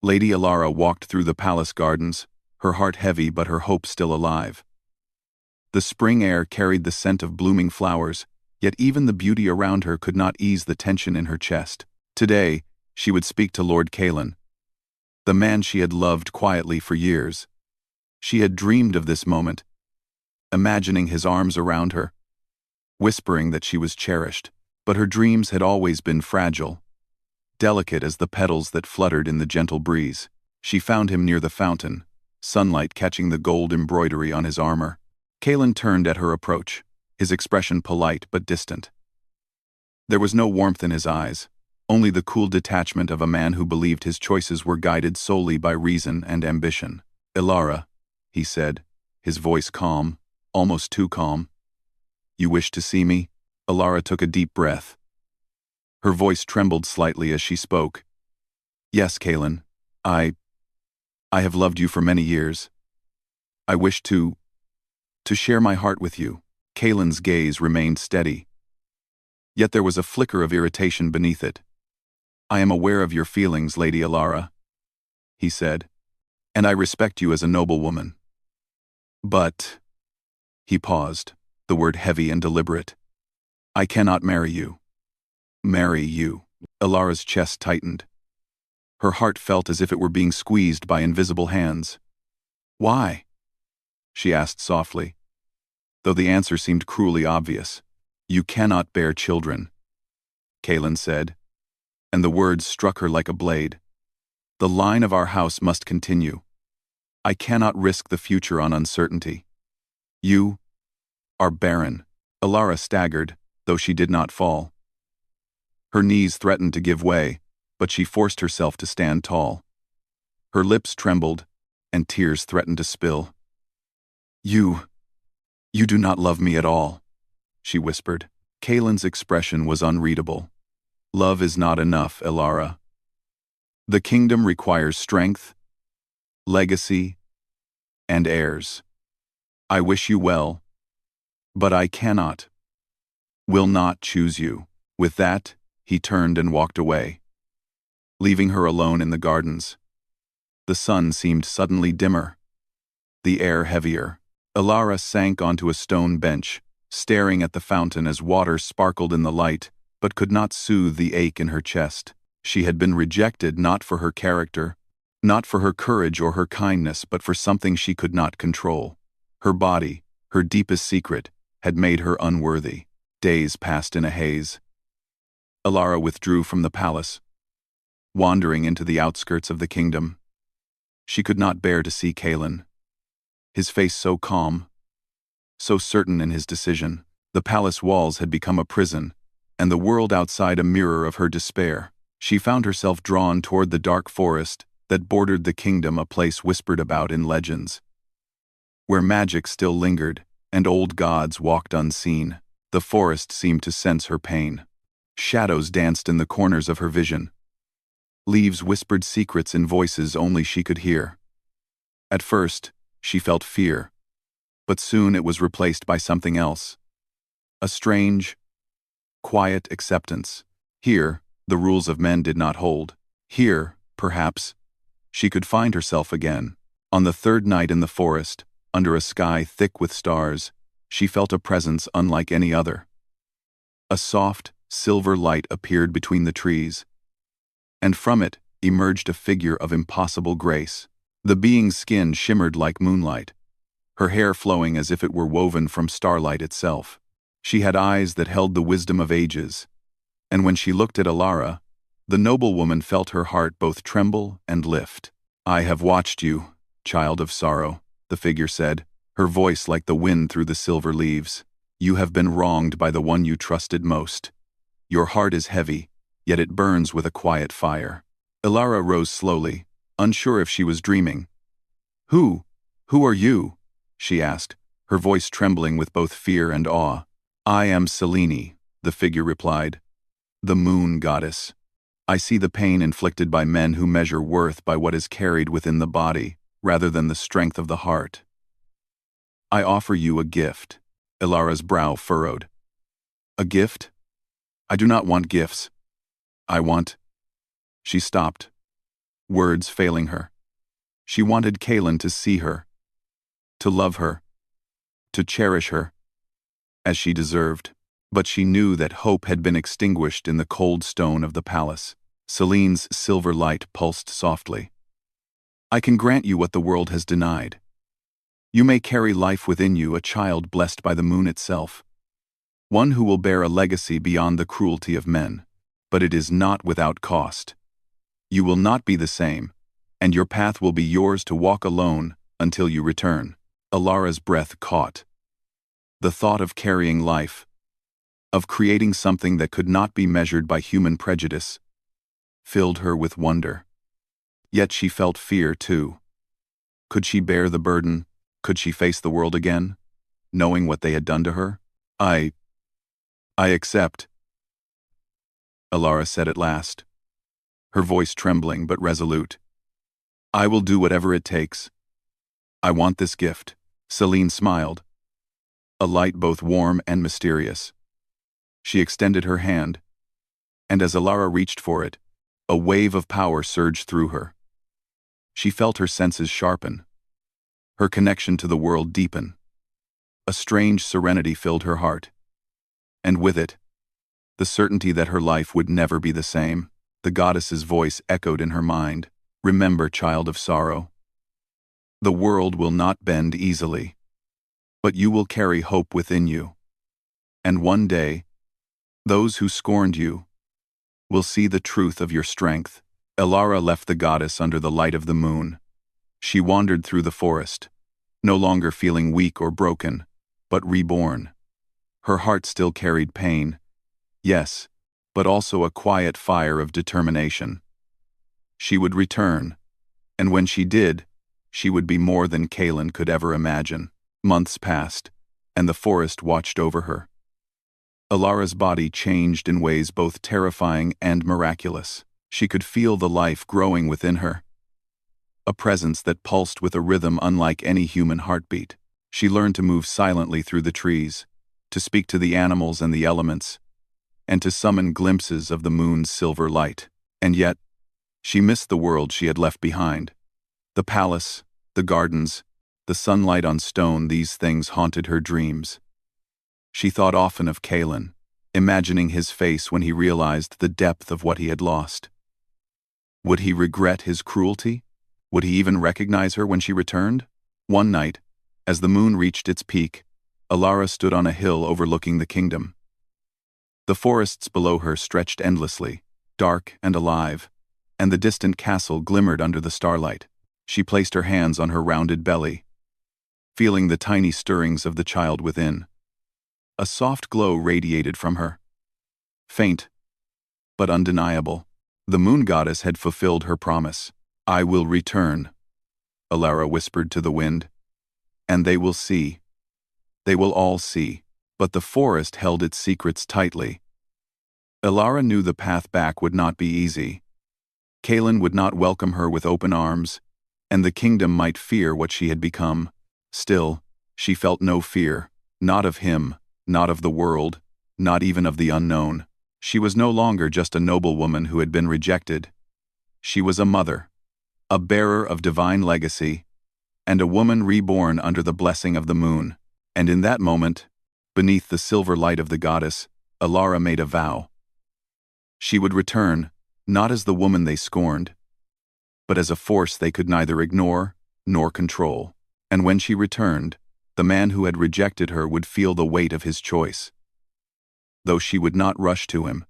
Lady Alara walked through the palace gardens, her heart heavy but her hope still alive. The spring air carried the scent of blooming flowers, yet even the beauty around her could not ease the tension in her chest. Today, she would speak to Lord Kalen, the man she had loved quietly for years. She had dreamed of this moment, imagining his arms around her, whispering that she was cherished. But her dreams had always been fragile, delicate as the petals that fluttered in the gentle breeze. She found him near the fountain, sunlight catching the gold embroidery on his armor. Kalen turned at her approach, his expression polite but distant. There was no warmth in his eyes, only the cool detachment of a man who believed his choices were guided solely by reason and ambition. "Alara," he said, his voice calm, almost too calm. "You wish to see me?" Alara took a deep breath. Her voice trembled slightly as she spoke. "Yes, Kalen. I have loved you for many years. I wish to share my heart with you." Kalen's gaze remained steady. Yet there was a flicker of irritation beneath it. "I am aware of your feelings, Lady Alara," he said, "and I respect you as a noble woman. But—" he paused, the word heavy and deliberate. "I cannot marry you." "Marry you." Alara's chest tightened. Her heart felt as if it were being squeezed by invisible hands. "Why?" she asked softly, though the answer seemed cruelly obvious. "You cannot bear children," Kalen said, and the words struck her like a blade. "The line of our house must continue. I cannot risk the future on uncertainty. You are barren." Alara staggered, though she did not fall. Her knees threatened to give way, but she forced herself to stand tall. Her lips trembled, and tears threatened to spill. You do not love me at all," she whispered. Kalen's expression was unreadable. "Love is not enough, Alara. The kingdom requires strength, legacy, and heirs. I wish you well, but I will not choose you." With that, he turned and walked away, leaving her alone in the gardens. The sun seemed suddenly dimmer, the air heavier. Alara sank onto a stone bench, staring at the fountain as water sparkled in the light, but could not soothe the ache in her chest. She had been rejected not for her character, not for her courage or her kindness, but for something she could not control. Her body, her deepest secret, had made her unworthy. Days passed in a haze. Alara withdrew from the palace, wandering into the outskirts of the kingdom. She could not bear to see Kalen, his face so calm, so certain in his decision. The palace walls had become a prison, and the world outside a mirror of her despair. She found herself drawn toward the dark forest that bordered the kingdom, a place whispered about in legends, where magic still lingered and old gods walked unseen. The forest seemed to sense her pain. Shadows danced in the corners of her vision. Leaves whispered secrets in voices only she could hear. At first, she felt fear, but soon it was replaced by something else. A strange, quiet acceptance. Here, the rules of men did not hold. Here, perhaps, she could find herself again. On the third night in the forest, under a sky thick with stars, she felt a presence unlike any other. A soft, silver light appeared between the trees, and from it emerged a figure of impossible grace. The being's skin shimmered like moonlight, her hair flowing as if it were woven from starlight itself. She had eyes that held the wisdom of ages, and when she looked at Alara, the noblewoman felt her heart both tremble and lift. "I have watched you, child of sorrow," the figure said, her voice like the wind through the silver leaves. "You have been wronged by the one you trusted most. Your heart is heavy, yet it burns with a quiet fire." Alara rose slowly, unsure if she was dreaming. Who are you?" she asked, her voice trembling with both fear and awe. "I am Selene," the figure replied, "the moon goddess. I see the pain inflicted by men who measure worth by what is carried within the body, rather than the strength of the heart. I offer you a gift." Ilara's brow furrowed. "A gift? I do not want gifts. I want—" She stopped, words failing her. She wanted Kaelin to see her, to love her, to cherish her, as she deserved. But she knew that hope had been extinguished in the cold stone of the palace. Celine's silver light pulsed softly. I can grant you what the world has denied. You may carry life within you, a child blessed by the moon itself, one who will bear a legacy beyond the cruelty of men. But it is not without cost. You will not be the same, and your path will be yours to walk alone until you return. Alara's breath caught. The thought of carrying life, of creating something that could not be measured by human prejudice, filled her with wonder. Yet she felt fear too. Could she bear the burden? Could she face the world again, knowing what they had done to her? I accept, Alara said at last, her voice trembling but resolute. I will do whatever it takes. I want this gift. Celine smiled, a light both warm and mysterious. She extended her hand, and as Alara reached for it, a wave of power surged through her. She felt her senses sharpen, her connection to the world deepen. A strange serenity filled her heart, and with it, the certainty that her life would never be the same. The goddess's voice echoed in her mind. Remember, child of sorrow. The world will not bend easily, but you will carry hope within you. And one day, those who scorned you will see the truth of your strength. Alara left the goddess under the light of the moon. She wandered through the forest, no longer feeling weak or broken, but reborn. Her heart still carried pain, yes, but also a quiet fire of determination. She would return, and when she did, she would be more than Kaelin could ever imagine. Months passed, and the forest watched over her. Alara's body changed in ways both terrifying and miraculous. She could feel the life growing within her, a presence that pulsed with a rhythm unlike any human heartbeat. She learned to move silently through the trees, to speak to the animals and the elements, and to summon glimpses of the moon's silver light. And yet, she missed the world she had left behind. The palace, the gardens, the sunlight on stone, these things haunted her dreams. She thought often of Kaelin, imagining his face when he realized the depth of what he had lost. Would he regret his cruelty? Would he even recognize her when she returned? One night, as the moon reached its peak, Alara stood on a hill overlooking the kingdom. The forests below her stretched endlessly, dark and alive, and the distant castle glimmered under the starlight. She placed her hands on her rounded belly, feeling the tiny stirrings of the child within. A soft glow radiated from her. Faint, but undeniable. The moon goddess had fulfilled her promise. I will return, Alara whispered to the wind. And they will see. They will all see. But the forest held its secrets tightly. Alara knew the path back would not be easy. Kaelin would not welcome her with open arms, and the kingdom might fear what she had become. Still, she felt no fear, not of him, not of the world, not even of the unknown. She was no longer just a noblewoman who had been rejected. She was a mother, a bearer of divine legacy, and a woman reborn under the blessing of the moon. And in that moment, beneath the silver light of the goddess, Alara made a vow. She would return, not as the woman they scorned, but as a force they could neither ignore nor control. And when she returned, the man who had rejected her would feel the weight of his choice. Though she would not rush to him,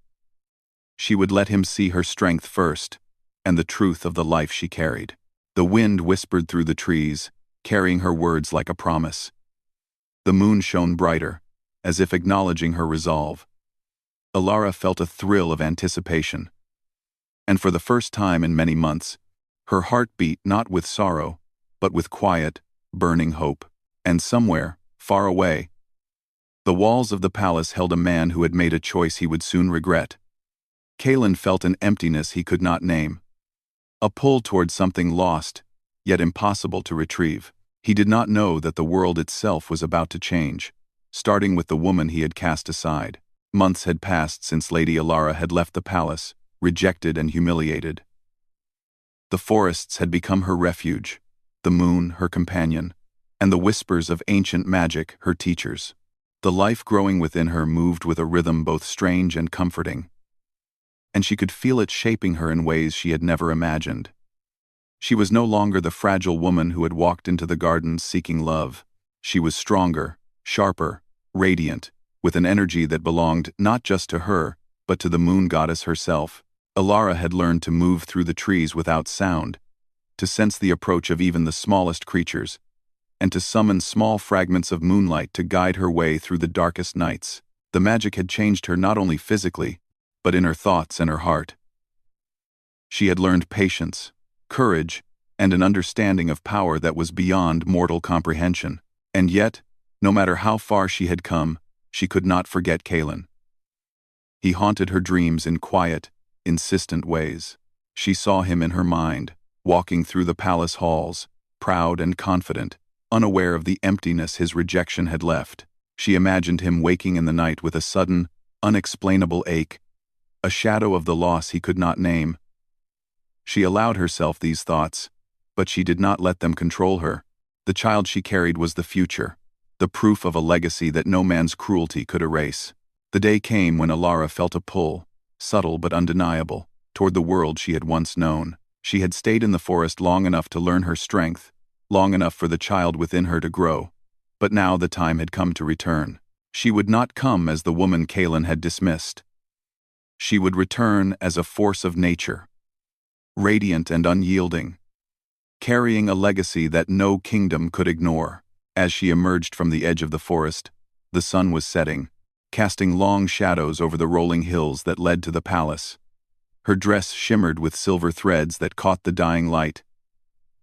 she would let him see her strength first, and the truth of the life she carried. The wind whispered through the trees, carrying her words like a promise. The moon shone brighter, as if acknowledging her resolve. Alara felt a thrill of anticipation, and for the first time in many months, her heart beat not with sorrow, but with quiet, burning hope. And somewhere, far away, the walls of the palace held a man who had made a choice he would soon regret. Kaelin felt an emptiness he could not name, a pull toward something lost, yet impossible to retrieve. He did not know that the world itself was about to change, starting with the woman he had cast aside. Months had passed since Lady Alara had left the palace, rejected and humiliated. The forests had become her refuge, the moon her companion, and the whispers of ancient magic her teachers. The life growing within her moved with a rhythm both strange and comforting, and she could feel it shaping her in ways she had never imagined. She was no longer the fragile woman who had walked into the gardens seeking love. She was stronger, sharper, radiant, with an energy that belonged not just to her, but to the moon goddess herself. Elara had learned to move through the trees without sound, to sense the approach of even the smallest creatures, and to summon small fragments of moonlight to guide her way through the darkest nights. The magic had changed her not only physically, but in her thoughts and her heart. She had learned patience, courage, and an understanding of power that was beyond mortal comprehension. And yet, no matter how far she had come, she could not forget Kalen. He haunted her dreams in quiet, insistent ways. She saw him in her mind, walking through the palace halls, proud and confident, unaware of the emptiness his rejection had left. She imagined him waking in the night with a sudden, unexplainable ache, a shadow of the loss he could not name. She allowed herself these thoughts, but she did not let them control her. The child she carried was the future, the proof of a legacy that no man's cruelty could erase. The day came when Elara felt a pull, subtle but undeniable, toward the world she had once known. She had stayed in the forest long enough to learn her strength, long enough for the child within her to grow, but now the time had come to return. She would not come as the woman Kalen had dismissed. She would return as a force of nature, radiant and unyielding, carrying a legacy that no kingdom could ignore. As she emerged from the edge of the forest, the sun was setting, casting long shadows over the rolling hills that led to the palace. Her dress shimmered with silver threads that caught the dying light,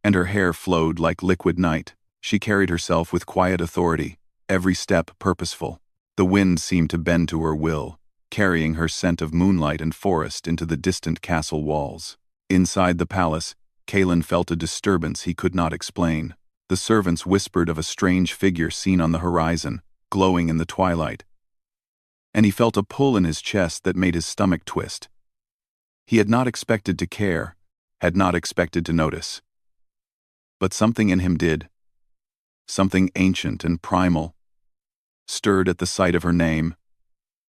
and her hair flowed like liquid night. She carried herself with quiet authority, every step purposeful. The wind seemed to bend to her will, carrying her scent of moonlight and forest into the distant castle walls. Inside the palace, Kalen felt a disturbance he could not explain. The servants whispered of a strange figure seen on the horizon, glowing in the twilight, and he felt a pull in his chest that made his stomach twist. He had not expected to care, had not expected to notice. But something in him did, something ancient and primal, stirred at the sight of her name,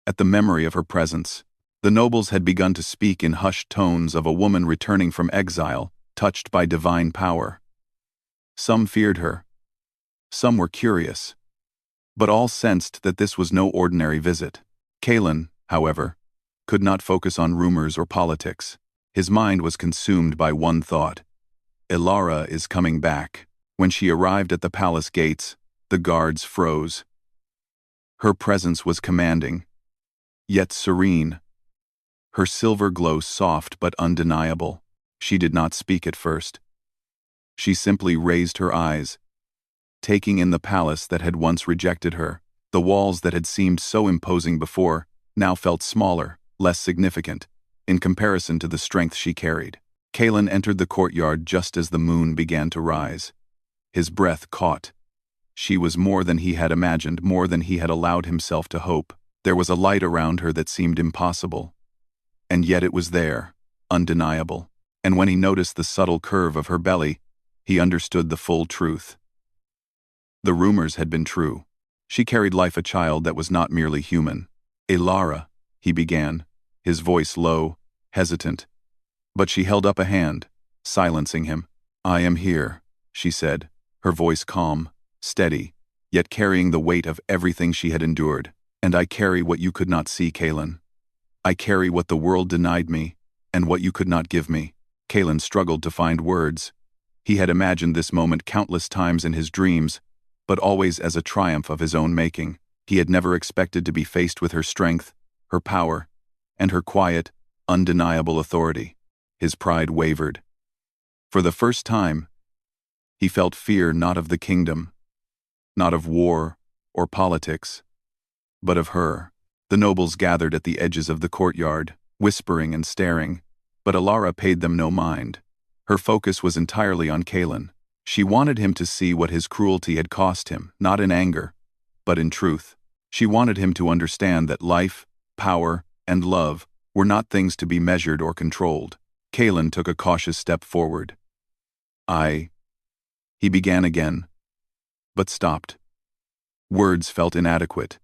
at the memory of her presence. The nobles had begun to speak in hushed tones of a woman returning from exile, touched by divine power. Some feared her, some were curious, but all sensed that this was no ordinary visit. Kalen, however, could not focus on rumors or politics. His mind was consumed by one thought: Elara is coming back. When she arrived at the palace gates, the guards froze. Her presence was commanding, yet serene, her silver glow soft but undeniable. She did not speak at first. She simply raised her eyes, taking in the palace that had once rejected her. The walls that had seemed so imposing before now felt smaller, less significant, in comparison to the strength she carried. Kalen entered the courtyard just as the moon began to rise. His breath caught. She was more than he had imagined, more than he had allowed himself to hope. There was a light around her that seemed impossible. And yet it was there, undeniable. And when he noticed the subtle curve of her belly, he understood the full truth. The rumors had been true. She carried life a child that was not merely human. Elara, he began, his voice low, hesitant. But she held up a hand, silencing him. I am here, she said, her voice calm, steady, yet carrying the weight of everything she had endured. And I carry what you could not see, Kalen. I carry what the world denied me, and what you could not give me. Kalen struggled to find words. He had imagined this moment countless times in his dreams, but always as a triumph of his own making. He had never expected to be faced with her strength, her power, and her quiet, undeniable authority. His pride wavered. For the first time, he felt fear not of the kingdom, not of war or politics, but of her. The nobles gathered at the edges of the courtyard, whispering and staring, but Elara paid them no mind. Her focus was entirely on Kalen. She wanted him to see what his cruelty had cost him, not in anger, but in truth. She wanted him to understand that life, power, and love were not things to be measured or controlled. Kaelin took a cautious step forward. He began again, but stopped. Words felt inadequate.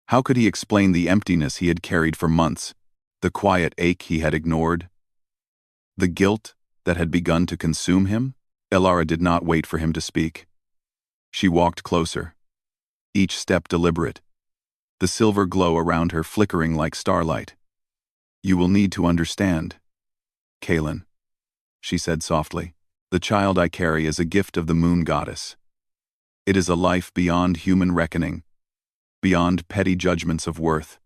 How could he explain the emptiness he had carried for months, the quiet ache he had ignored, the guilt that had begun to consume him? Elara did not wait for him to speak. She walked closer, each step deliberate, the silver glow around her flickering like starlight. "You will need to understand, Kaelin," she said softly. "The child I carry is a gift of the moon goddess. It is a life beyond human reckoning, beyond petty judgments of worth.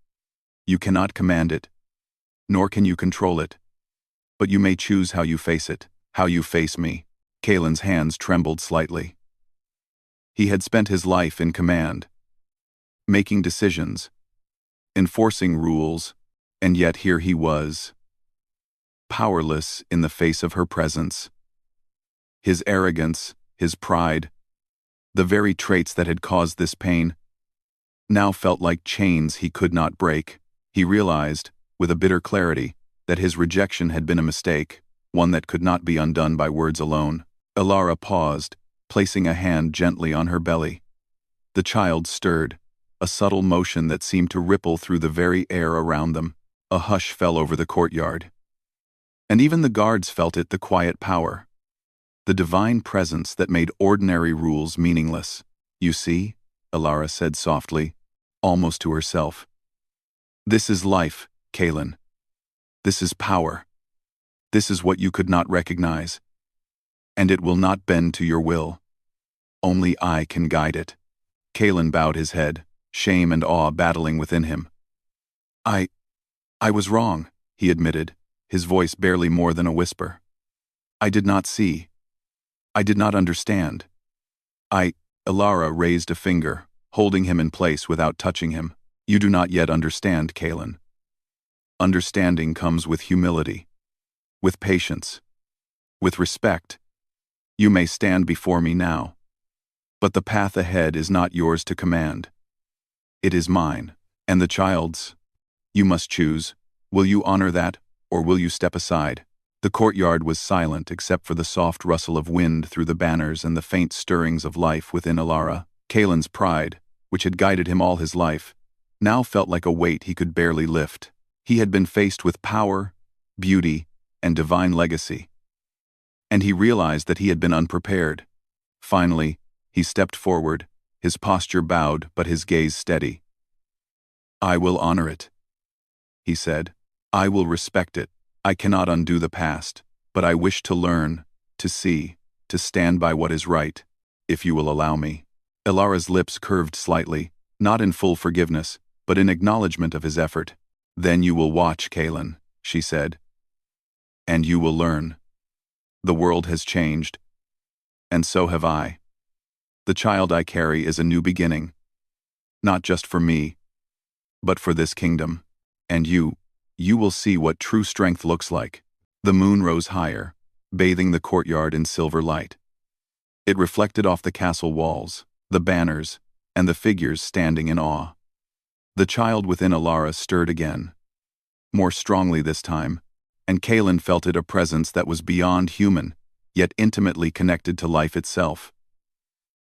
You cannot command it, nor can you control it. But you may choose how you face it, how you face me." Kaelin's hands trembled slightly. He had spent his life in command, making decisions, enforcing rules, and yet here he was, powerless in the face of her presence. His arrogance, his pride, the very traits that had caused this pain, now felt like chains he could not break. He realized, with a bitter clarity, that his rejection had been a mistake, one that could not be undone by words alone. Elara paused, placing a hand gently on her belly. The child stirred, a subtle motion that seemed to ripple through the very air around them. A hush fell over the courtyard. And even the guards felt it, the quiet power, the divine presence that made ordinary rules meaningless. "You see," Elara said softly, almost to herself. "This is life, Kaelin. This is power. This is what you could not recognize. And it will not bend to your will. Only I can guide it." Kaelin bowed his head, shame and awe battling within him. I was wrong," he admitted, his voice barely more than a whisper. "I did not see. I did not understand. Elara raised a finger, holding him in place without touching him. "You do not yet understand, Kaelin. Understanding comes with humility, with patience, with respect. You may stand before me now, but the path ahead is not yours to command. It is mine, and the child's. You must choose. Will you honor that, or will you step aside?" The courtyard was silent except for the soft rustle of wind through the banners and the faint stirrings of life within Elara. Kaelin's pride, which had guided him all his life, now felt like a weight he could barely lift. He had been faced with power, beauty, and divine legacy. And he realized that he had been unprepared. Finally, he stepped forward, his posture bowed but his gaze steady. "I will honor it," he said. "I will respect it. I cannot undo the past, but I wish to learn, to see, to stand by what is right, if you will allow me." Elara's lips curved slightly, not in full forgiveness, but in acknowledgement of his effort. "Then you will watch, Kaelin," she said. "And you will learn. The world has changed, and so have I. The child I carry is a new beginning, not just for me, but for this kingdom. And you will see what true strength looks like." The moon rose higher, bathing the courtyard in silver light. It reflected off the castle walls, the banners, and the figures standing in awe. The child within Elara stirred again, more strongly this time, and Kaelin felt it a presence that was beyond human, yet intimately connected to life itself.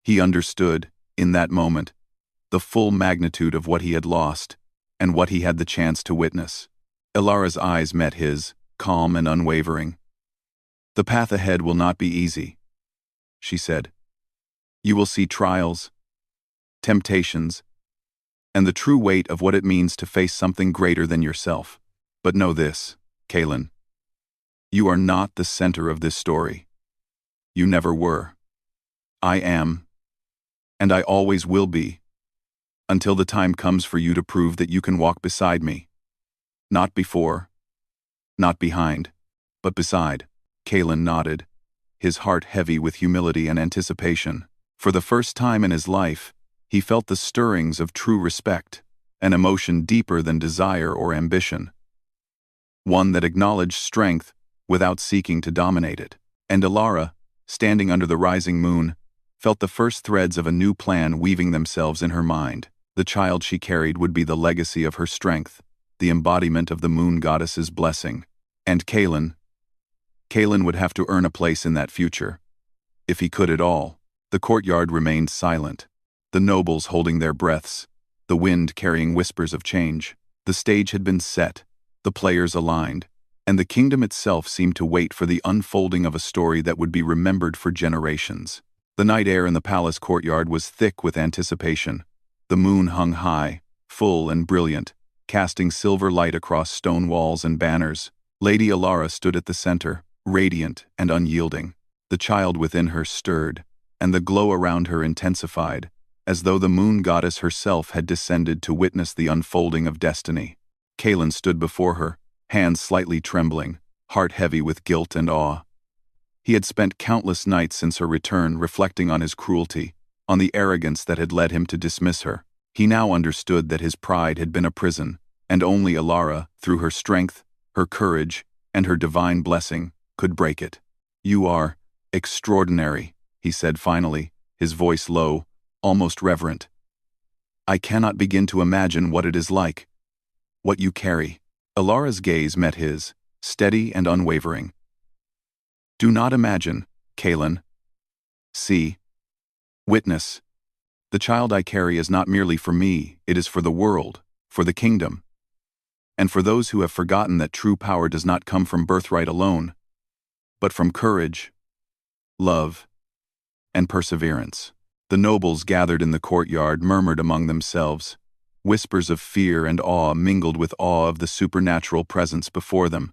He understood, in that moment, the full magnitude of what he had lost, and what he had the chance to witness. Elara's eyes met his, calm and unwavering. "The path ahead will not be easy," she said. "You will see trials, temptations, and the true weight of what it means to face something greater than yourself. But know this, Kaelin. You are not the center of this story. You never were. I am, and I always will be, until the time comes for you to prove that you can walk beside me. Not before, not behind, but beside." Kaelin nodded, his heart heavy with humility and anticipation. For the first time in his life, he felt the stirrings of true respect, an emotion deeper than desire or ambition. One that acknowledged strength without seeking to dominate it. And Elara, standing under the rising moon, felt the first threads of a new plan weaving themselves in her mind. The child she carried would be the legacy of her strength, the embodiment of the moon goddess's blessing. And Kaelin, Kalen would have to earn a place in that future. If he could at all. The courtyard remained silent, the nobles holding their breaths, the wind carrying whispers of change. The stage had been set, the players aligned, and the kingdom itself seemed to wait for the unfolding of a story that would be remembered for generations. The night air in the palace courtyard was thick with anticipation. The moon hung high, full and brilliant, casting silver light across stone walls and banners. Lady Alara stood at the center, radiant and unyielding. The child within her stirred, and the glow around her intensified, as though the moon goddess herself had descended to witness the unfolding of destiny. Kalen stood before her, hands slightly trembling, heart heavy with guilt and awe. He had spent countless nights since her return reflecting on his cruelty, on the arrogance that had led him to dismiss her. He now understood that his pride had been a prison, and only Alara, through her strength, her courage, and her divine blessing, could break it. "You are extraordinary," he said finally, his voice low, almost reverent. "I cannot begin to imagine what it is like. What you carry." Alara's gaze met his, steady and unwavering. "Do not imagine, Kalen. See. Witness. The child I carry is not merely for me, it is for the world, for the kingdom. And for those who have forgotten that true power does not come from birthright alone, but from courage, love, and perseverance." The nobles gathered in the courtyard murmured among themselves. Whispers of fear and awe mingled with awe of the supernatural presence before them.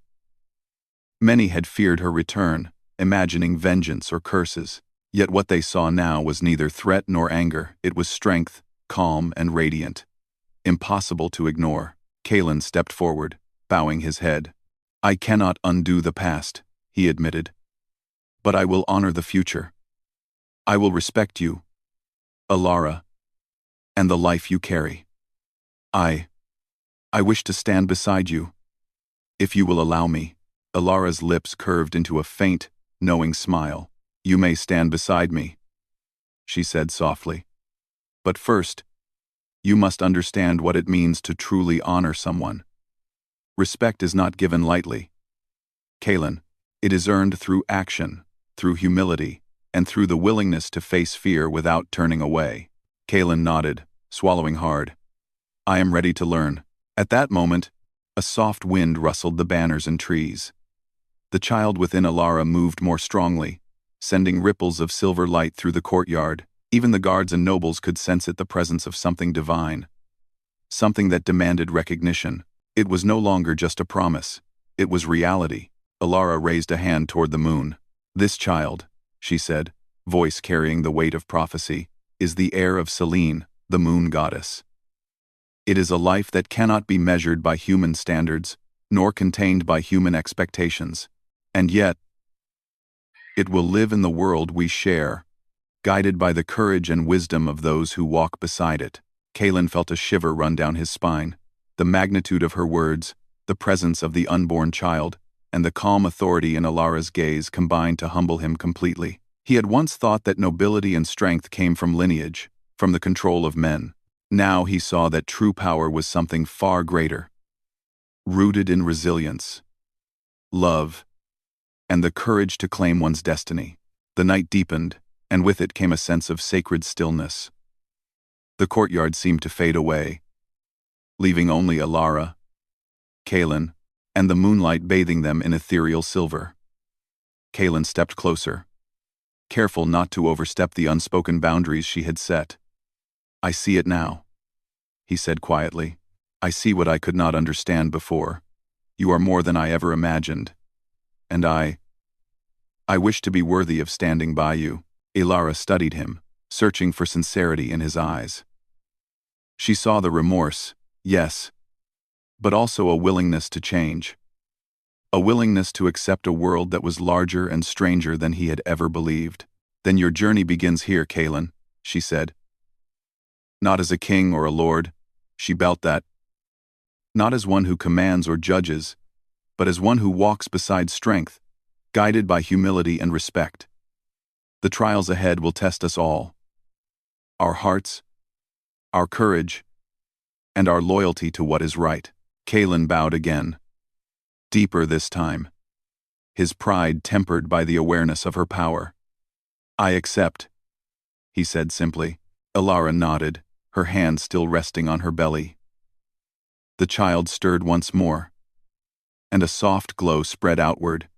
Many had feared her return, imagining vengeance or curses. Yet what they saw now was neither threat nor anger. It was strength, calm and radiant. Impossible to ignore. Kalen stepped forward, bowing his head. "I cannot undo the past," he admitted. "But I will honor the future. I will respect you, Alara, and the life you carry. I wish to stand beside you, if you will allow me." Alara's lips curved into a faint, knowing smile. "You may stand beside me," she said softly. "But first, you must understand what it means to truly honor someone. Respect is not given lightly, Kalen. It is earned through action, through humility, and through the willingness to face fear without turning away." Kalen nodded, swallowing hard. "I am ready to learn." At that moment, a soft wind rustled the banners and trees. The child within Alara moved more strongly, sending ripples of silver light through the courtyard. Even the guards and nobles could sense it, the presence of something divine. Something that demanded recognition. It was no longer just a promise. It was reality. Alara raised a hand toward the moon. "This child," she said, voice carrying the weight of prophecy, "is the heir of Selene, the moon goddess. It is a life that cannot be measured by human standards, nor contained by human expectations. And yet, it will live in the world we share, guided by the courage and wisdom of those who walk beside it." Kalen felt a shiver run down his spine. The magnitude of her words, the presence of the unborn child, and the calm authority in Alara's gaze combined to humble him completely. He had once thought that nobility and strength came from lineage, from the control of men. Now he saw that true power was something far greater, rooted in resilience, love, and the courage to claim one's destiny. The night deepened, and with it came a sense of sacred stillness. The courtyard seemed to fade away, leaving only Alara, Kalen, and the moonlight bathing them in ethereal silver. Kalen stepped closer, careful not to overstep the unspoken boundaries she had set. "I see it now," he said quietly. "I see what I could not understand before. You are more than I ever imagined. And I wish to be worthy of standing by you." Alara studied him, searching for sincerity in his eyes. She saw the remorse, yes, but also a willingness to change. A willingness to accept a world that was larger and stranger than he had ever believed. "Then your journey begins here, Kalen," she said. "Not as a king or a lord," she belt that. "Not as one who commands or judges, but as one who walks beside strength, guided by humility and respect. The trials ahead will test us all. Our hearts, our courage, and our loyalty to what is right." Kalen bowed again, deeper this time, his pride tempered by the awareness of her power. "I accept," he said simply. Elara nodded, her hand still resting on her belly. The child stirred once more, and a soft glow spread outward,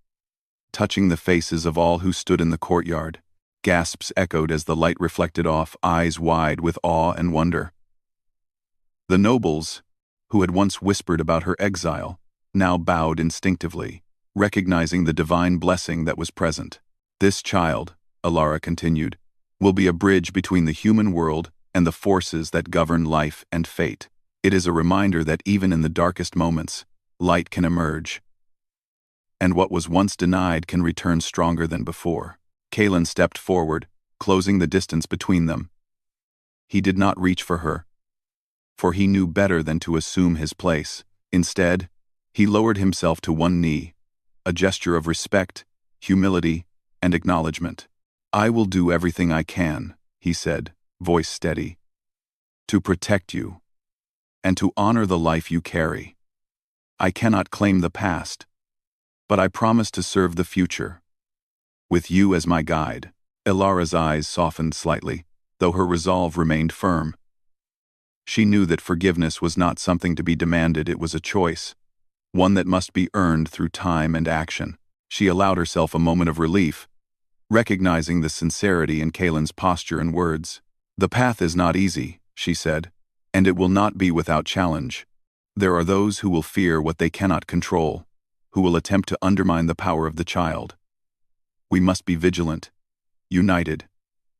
touching the faces of all who stood in the courtyard. Gasps echoed as the light reflected off, eyes wide with awe and wonder. The nobles, who had once whispered about her exile, now bowed instinctively, recognizing the divine blessing that was present. "This child," Elara continued, "will be a bridge between the human world and the forces that govern life and fate. It is a reminder that even in the darkest moments, light can emerge, and what was once denied can return stronger than before." Kalen stepped forward, closing the distance between them. He did not reach for her, for he knew better than to assume his place. Instead, he lowered himself to one knee, a gesture of respect, humility, and acknowledgement. "I will do everything I can," he said, voice steady, "to protect you, and to honor the life you carry. I cannot claim the past, but I promise to serve the future, with you as my guide." Elara's eyes softened slightly, though her resolve remained firm. She knew that forgiveness was not something to be demanded, it was a choice, one that must be earned through time and action. She allowed herself a moment of relief, recognizing the sincerity in Kalen's posture and words. "The path is not easy," she said, "and it will not be without challenge. There are those who will fear what they cannot control, who will attempt to undermine the power of the child. We must be vigilant, united,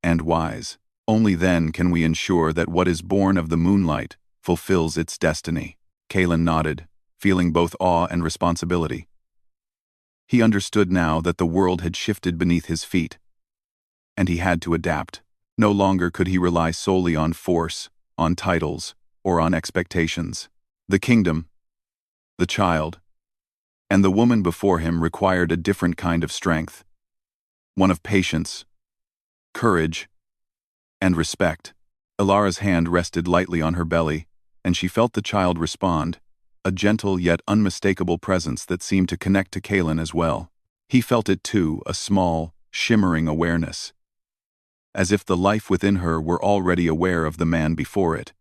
and wise. Only then can we ensure that what is born of the moonlight fulfills its destiny." Kalen nodded, feeling both awe and responsibility. He understood now that the world had shifted beneath his feet, and he had to adapt. No longer could he rely solely on force, on titles, or on expectations. The kingdom, the child, and the woman before him required a different kind of strength, one of patience, courage, and respect. Elara's hand rested lightly on her belly, and she felt the child respond, a gentle yet unmistakable presence that seemed to connect to Kalen as well. He felt it too, a small, shimmering awareness, as if the life within her were already aware of the man before it,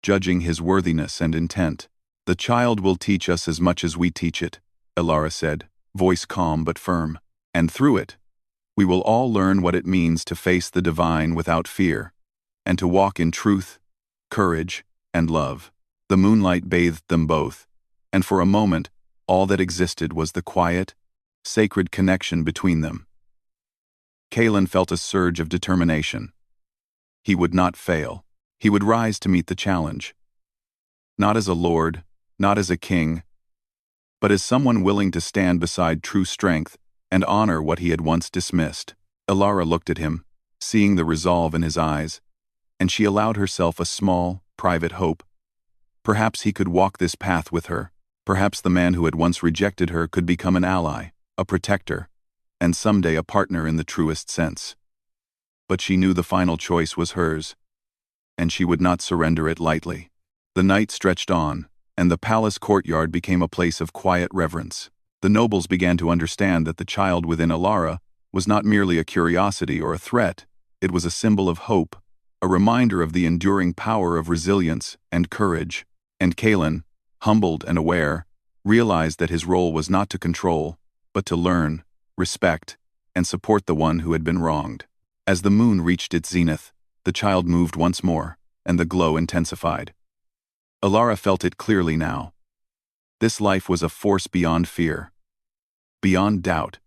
judging his worthiness and intent. "The child will teach us as much as we teach it," Elara said, voice calm but firm. "And through it, we will all learn what it means to face the divine without fear, and to walk in truth, courage, and love." The moonlight bathed them both, and for a moment, all that existed was the quiet, sacred connection between them. Kalen felt a surge of determination. He would not fail. He would rise to meet the challenge. Not as a lord, not as a king, but as someone willing to stand beside true strength and honor what he had once dismissed. Elara looked at him, seeing the resolve in his eyes, and she allowed herself a small, private hope. Perhaps he could walk this path with her. Perhaps the man who had once rejected her could become an ally, a protector, and someday a partner in the truest sense. But she knew the final choice was hers, and she would not surrender it lightly. The night stretched on, and the palace courtyard became a place of quiet reverence. The nobles began to understand that the child within Elara was not merely a curiosity or a threat, it was a symbol of hope, a reminder of the enduring power of resilience and courage. And Kalen, humbled and aware, realized that his role was not to control, but to learn, respect, and support the one who had been wronged. As the moon reached its zenith, the child moved once more, and the glow intensified. Elara felt it clearly now. This life was a force beyond fear, beyond doubt,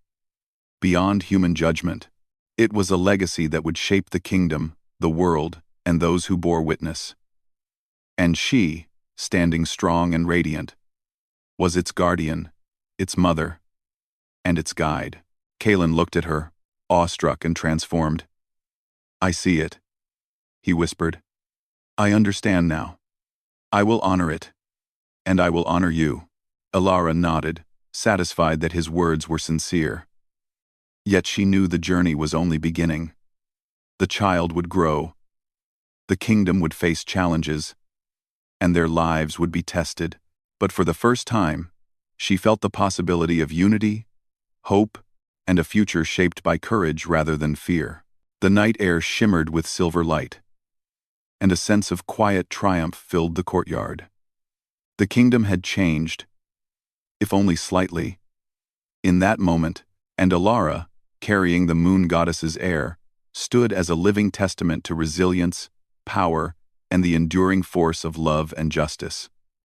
beyond human judgment. It was a legacy that would shape the kingdom, the world, and those who bore witness. And she, standing strong and radiant, was its guardian, its mother, and its guide. Kalen looked at her, awestruck and transformed. "I see it," he whispered. "I understand now. I will honor it, and I will honor you." Elara nodded, satisfied that his words were sincere. Yet she knew the journey was only beginning. The child would grow. The kingdom would face challenges, and their lives would be tested. But for the first time, she felt the possibility of unity, hope, and a future shaped by courage rather than fear. The night air shimmered with silver light, and a sense of quiet triumph filled the courtyard. The kingdom had changed, if only slightly, in that moment, and Alara, carrying the moon goddess's heir, stood as a living testament to resilience, power, and the enduring force of love and justice.